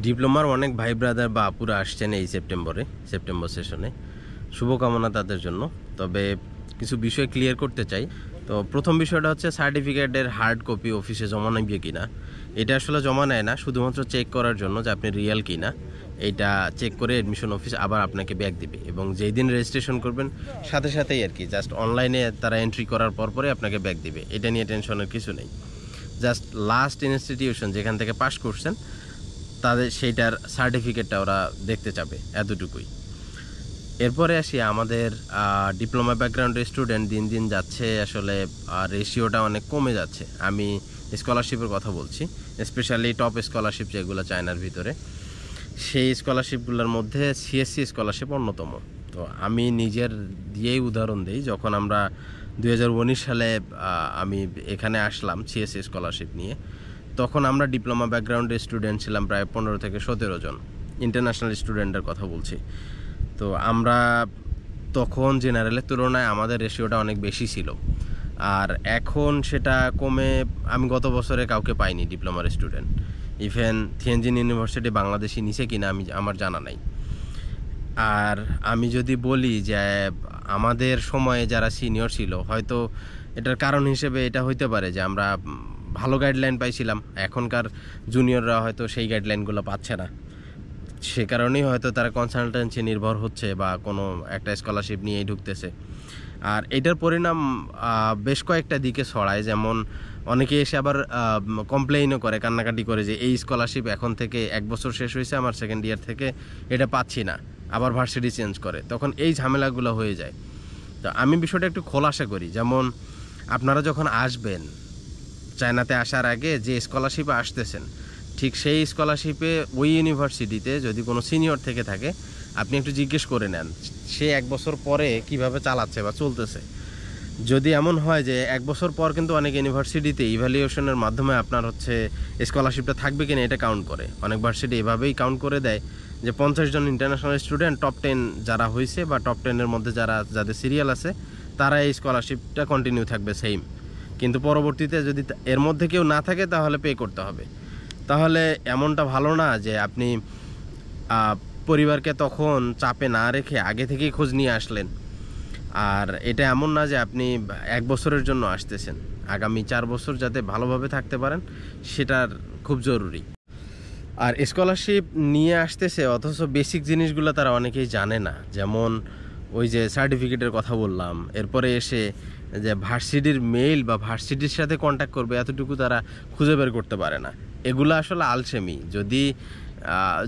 ডিপ্লোমার অনেক ভাই ব্রাদার বা আপুরা আসছেন এই সেপ্টেম্বর সেশনে। শুভকামনা তাদের জন্য। তবে কিছু বিষয় ক্লিয়ার করতে চাই। তো প্রথম বিষয়টা হচ্ছে সার্টিফিকেটের হার্ড কপি অফিসে জমা নেবে কিনা। এটা আসলে জমা নেয় না, শুধুমাত্র চেক করার জন্য যে আপনি রিয়েল কিনা। এইটা চেক করে অ্যাডমিশন অফিস আবার আপনাকে ব্যাক দিবে, এবং যেই দিন রেজিস্ট্রেশন করবেন সাথে সাথেই আর কি জাস্ট অনলাইনে তারা এন্ট্রি করার পরে আপনাকে ব্যাক দিবে। এটা নিয়ে টেনশনের কিছু নেই। জাস্ট লাস্ট ইনস্টিটিউশন যেখান থেকে পাস করছেন তাদের সেইটার সার্টিফিকেটটা ওরা দেখতে চাবে, এতটুকুই। এরপরে আসি আমাদের ডিপ্লোমা ব্যাকগ্রাউন্ডের স্টুডেন্ট দিন দিন যাচ্ছে, আসলে রেশিওটা অনেক কমে যাচ্ছে। আমি স্কলারশিপের কথা বলছি, স্পেশালি টপ স্কলারশিপ যেগুলো চায়নার ভিতরে, সেই স্কলারশিপগুলোর মধ্যে সিএসসি স্কলারশিপ অন্যতম। তো আমি নিজের দিয়েই উদাহরণ দিই, যখন আমরা 2019 সালে আমি এখানে আসলাম সিএসসি স্কলারশিপ নিয়ে, তখন আমরা ডিপ্লোমা ব্যাকগ্রাউন্ডের স্টুডেন্ট ছিলাম প্রায় 15 থেকে 17 জন, ইন্টারন্যাশনাল স্টুডেন্টের কথা বলছি। তো আমরা তখন জেনারেলের তুলনায় আমাদের রেশিওটা অনেক বেশি ছিল, আর এখন সেটা কমে আমি গত বছরে কাউকে পাইনি ডিপ্লোমার স্টুডেন্ট। ইভেন থিয়েনজিন ইউনিভার্সিটি বাংলাদেশি নিচে কিনা আমার জানা নাই। আর আমি যদি বলি যে আমাদের সময়ে যারা সিনিয়র ছিল, হয়তো এটার কারণ হিসেবে এটা হইতে পারে যে আমরা ভালো গাইডলাইন পাইছিলাম, এখনকার জুনিয়ররা হয়তো সেই গাইডলাইনগুলো পাচ্ছে না। সে কারণেই হয়তো তারা কনসালটেন্সি নির্ভর হচ্ছে বা কোনো একটা স্কলারশিপ নিয়েই ঢুকতেছে। আর এটার পরিণাম বেশ কয়েকটা দিকে ছড়ায়। যেমন অনেকে এসে আবার কমপ্লেইনও করে, কান্নাকাটি করে যে এই স্কলারশিপ এখন থেকে 1 বছর শেষ হয়েছে, আমার সেকেন্ড ইয়ার থেকে এটা পাচ্ছি না, আবার ভার্সিটি চেঞ্জ করে, তখন এই ঝামেলাগুলো হয়ে যায়। তো আমি বিষয়টা একটু খোলাসা করি। যেমন আপনারা যখন আসবেন, চায়নাতে আসার আগে যে স্কলারশিপে আসতেছেন, ঠিক সেই স্কলারশিপে ওই ইউনিভার্সিটিতে যদি কোনো সিনিয়র থেকে থাকে, আপনি একটু জিজ্ঞেস করে নেন সে 1 বছর পরে কিভাবে চালাচ্ছে বা চলতেছে। যদি এমন হয় যে 1 বছর পর কিন্তু অনেক ইউনিভার্সিটিতে ইভ্যালুয়েশনের মাধ্যমে আপনার হচ্ছে স্কলারশিপটা থাকবে কিনা এটা কাউন্ট করে। অনেক ভার্সিটি এভাবেই কাউন্ট করে দেয় যে 50 জন ইন্টারন্যাশনাল স্টুডেন্ট টপ 10 যারা হয়েছে বা টপ 10-এর মধ্যে যাদের সিরিয়াল আছে, তারা এই স্কলারশিপটা কন্টিনিউ থাকবে সেম। কিন্তু পরবর্তীতে যদি এর মধ্যে কেউ না থাকে তাহলে পে করতে হবে। তাহলে এমনটা ভালো না যে আপনি পরিবারকে তখন চাপে না রেখে আগে থেকেই খোঁজ নিয়ে আসলেন। আর এটা এমন না যে আপনি 1 বছরের জন্য আসতেছেন, আগামী 4 বছর যাতে ভালোভাবে থাকতে পারেন সেটার খুব জরুরি। আর স্কলারশিপ নিয়ে আসতেছে অথচ বেসিক জিনিসগুলো তারা অনেকেই জানে না। যেমন ওই যে সার্টিফিকেটের কথা বললাম, এরপরে এসে যে ভার্সিটির মেইল বা ভার্সিটির সাথে কন্ট্যাক্ট করবে এতটুকু তারা খুঁজে বের করতে পারে না। এগুলো আসলে আলসেমি। যদি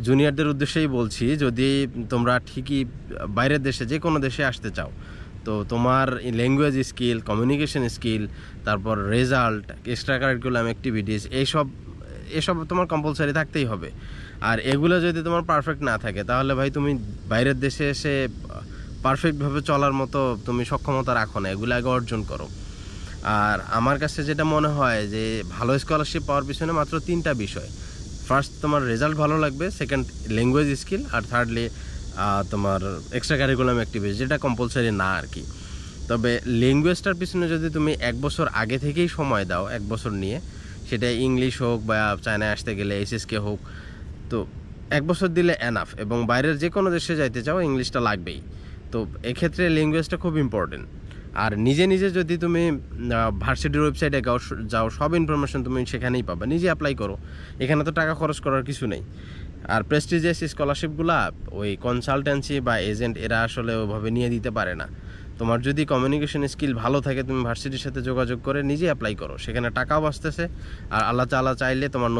জুনিয়রদের উদ্দেশ্যেই বলছি, যদি তোমরা ঠিকই বাইরের দেশে যে কোনো দেশে আসতে চাও, তো তোমার ল্যাঙ্গুয়েজ স্কিল, কমিউনিকেশন স্কিল, তারপর রেজাল্ট, এক্সট্রা কারিকুলাম অ্যাক্টিভিটিস, এসব তোমার কম্পালসারি থাকতেই হবে। আর এগুলো যদি তোমার পারফেক্ট না থাকে, তাহলে ভাই তুমি বাইরের দেশে এসে পারফেক্টভাবে চলার মতো তুমি সক্ষমতা রাখো না। এগুলো আগে অর্জন করো। আর আমার কাছে যেটা মনে হয় যে ভালো স্কলারশিপ পাওয়ার পিছনে মাত্র 3টা বিষয়। ফার্স্ট, তোমার রেজাল্ট ভালো লাগবে। Second, language skill. আর থার্ডলি তোমার এক্সট্রা কারিকুলাম অ্যাক্টিভিটি, যেটা কম্পালসারি না আর কি। তবে ল্যাঙ্গুয়েজটার পিছনে যদি তুমি 1 বছর আগে থেকেই সময় দাও, 1 বছর নিয়ে, সেটা ইংলিশ হোক বা চায়নায় আসতে গেলে এসএসকে হোক, তো 1 বছর দিলে এনাফ। এবং বাইরের যে কোনো দেশে যাইতে চাও ইংলিশটা লাগবেই। তো এক্ষেত্রে ল্যাঙ্গুয়েজটা খুব ইম্পর্টেন্ট। আর নিজে নিজে যদি তুমি ভার্সিটির ওয়েবসাইটে যাও, সব ইনফরমেশন তুমি সেখানেই পাবা। নিজে অ্যাপ্লাই করো, এখানে তো টাকা খরচ করার কিছু নেই। আর প্রেস্টিজিয়াস স্কলারশিপগুলো ওই কনসালটেন্সি বা এজেন্ট এরা আসলে ওইভাবে নিয়ে দিতে পারে না। তোমার যদি কমিউনিকেশন স্কিল ভালো থাকে, তুমি ভার্সিটির সাথে যোগাযোগ করে নিজে অ্যাপ্লাই করো, সেখানে টাকাও বাঁচতেছে। আর আল্লাহ তাআলা চাইলে তোমার